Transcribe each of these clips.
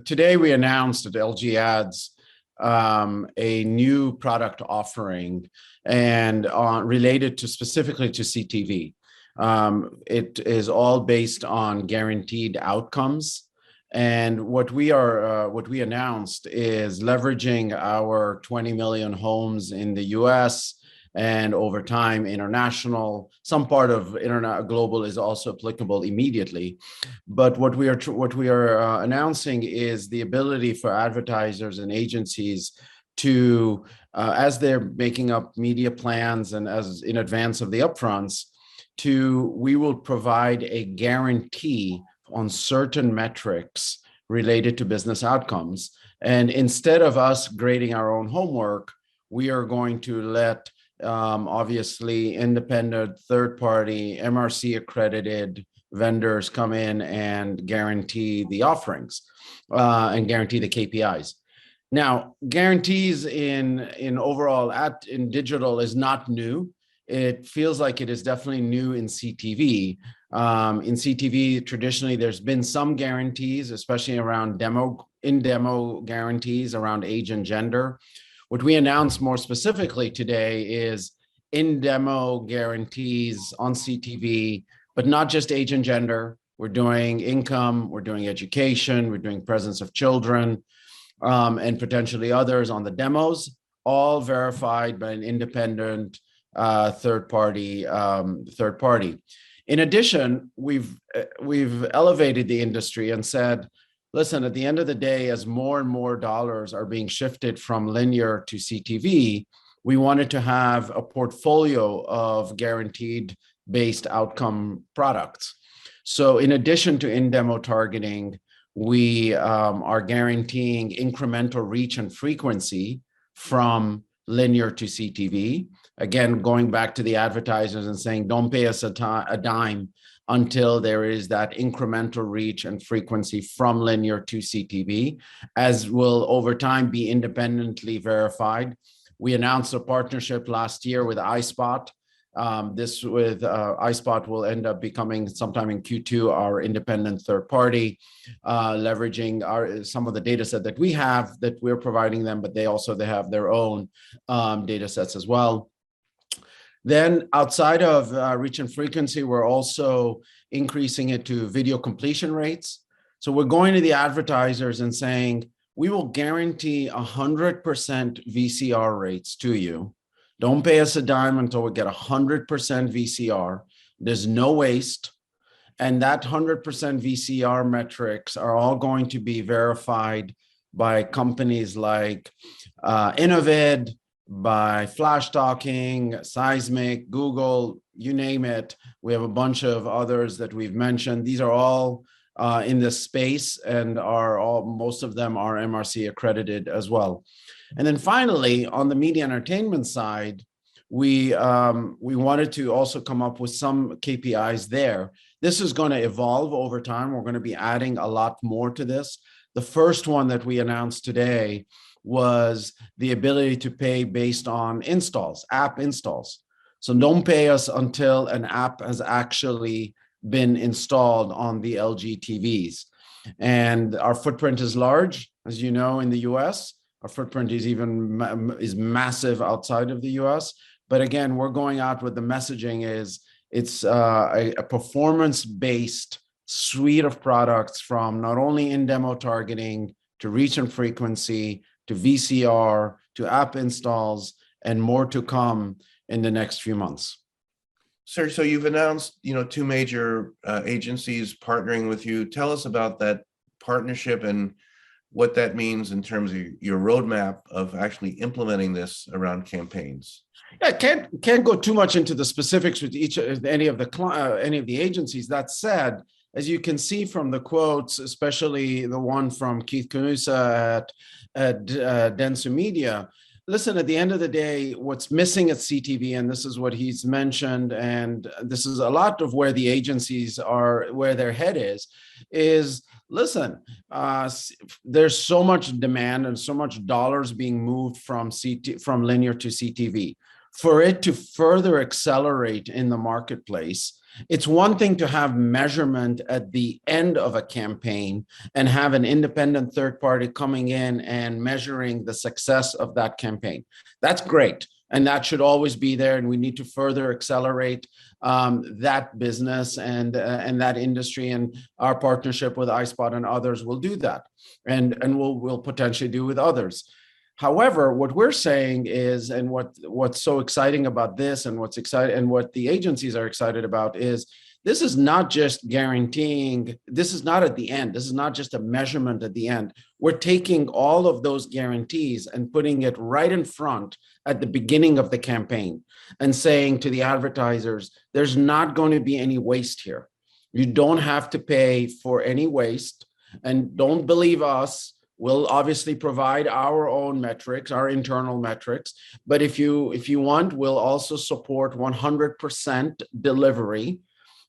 today we announced at LG Ads a new product offering and related to specifically to CTV. It is all based on guaranteed outcomes. And what we announced is leveraging our 20 million homes in the US and over time international. Some part of global is also applicable immediately. But what we are announcing is the ability for advertisers and agencies to, as they're making up media plans and as in advance of the upfronts, we will provide a guarantee on certain metrics related to business outcomes. And instead of us grading our own homework, we are going to let obviously independent third-party MRC accredited vendors come in and guarantee the offerings and guarantee the KPIs. Now, guarantees in overall in digital is not new. It feels like it is definitely new in CTV. In CTV, traditionally, there's been some guarantees, especially around demo guarantees around age and gender. What we announced more specifically today is in-demo guarantees on CTV, but not just age and gender. We're doing income, we're doing education, we're doing presence of children, and potentially others on the demos, all verified by an independent third party. In addition, we've elevated the industry and said, listen, at the end of the day, as more and more dollars are being shifted from linear to CTV, we wanted to have a portfolio of guaranteed based outcome products. So in addition to in-demo targeting, we are guaranteeing incremental reach and frequency from linear to CTV. Again, going back to the advertisers and saying, don't pay us a dime until there is that incremental reach and frequency from linear to CTV, as will over time be independently verified. We announced a partnership last year with iSpot. iSpot will end up becoming sometime in Q2 our independent third party, leveraging some of the data set that we have that we're providing them, but they have their own data sets as well. Then outside of reach and frequency, we're also increasing it to video completion rates. So we're going to the advertisers and saying, we will guarantee 100% VCR rates to you. Don't pay us a dime until we get 100% VCR. There's no waste. And that 100% VCR metrics are all going to be verified by companies like Innovid, by Flash Talking, Seismic, Google, you name it. We have a bunch of others that we've mentioned. These are all in this space and most of them are MRC accredited as well. And then finally, on the media entertainment side, we wanted to also come up with some KPIs there. This is going to evolve over time. We're going to be adding a lot more to this. The first one that we announced today was the ability to pay based on installs, app installs. So don't pay us until an app has actually been installed on the LG TVs. And our footprint is large, as you know, in the US. Our footprint is massive outside of the US. But again, we're going out with the messaging it's a performance-based suite of products from not only in-demo targeting to reach and frequency, to VCR, to app installs, and more to come in the next few months. Sir, so you've announced, two major agencies partnering with you. Tell us about that partnership and what that means in terms of your roadmap of actually implementing this around campaigns. Yeah, can't go too much into the specifics with any of the agencies. That said, as you can see from the quotes, especially the one from Keith Canusa at Dentsu Media, listen, at the end of the day, what's missing at CTV, and this is what he's mentioned, and this is a lot of where the agencies are, where their head is listen, there's so much demand and so much dollars being moved from linear to CTV. For it to further accelerate in the marketplace, It's one thing to have measurement at the end of a campaign and have an independent third party coming in and measuring the success of that campaign. That's great. And that should always be there. And we need to further accelerate that business and that industry. And our partnership with iSpot and others will do that. And we'll potentially do with others. However, what we're saying is, and what's so exciting about this, and what's exciting, and what the agencies are excited about is, this is not just guaranteeing, this is not at the end, this is not just a measurement at the end. We're taking all of those guarantees and putting it right in front at the beginning of the campaign and saying to the advertisers, there's not going to be any waste here. You don't have to pay for any waste, and don't believe us. We'll obviously provide our own metrics, our internal metrics, but if you want, we'll also support 100% delivery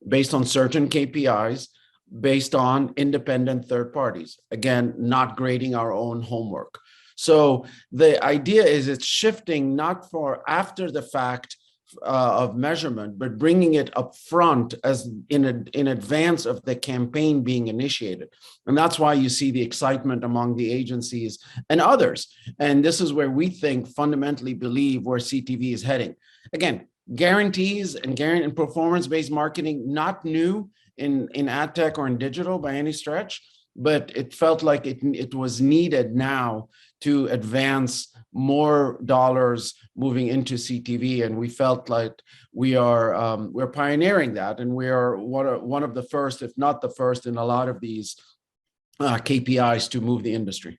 based on certain KPIs, based on independent third parties. Again, not grading our own homework. So the idea is it's shifting not for after the fact of measurement, but bringing it up front as in advance of the campaign being initiated. And that's why you see the excitement among the agencies and others. And this is where we think, fundamentally believe, where CTV is heading. Again, guarantees and performance-based marketing, not new in ad tech or in digital by any stretch, but it felt like it was needed now to advance more dollars moving into CTV, and we felt like we're pioneering that, and we are one of the first, if not the first, in a lot of these KPIs to move the industry.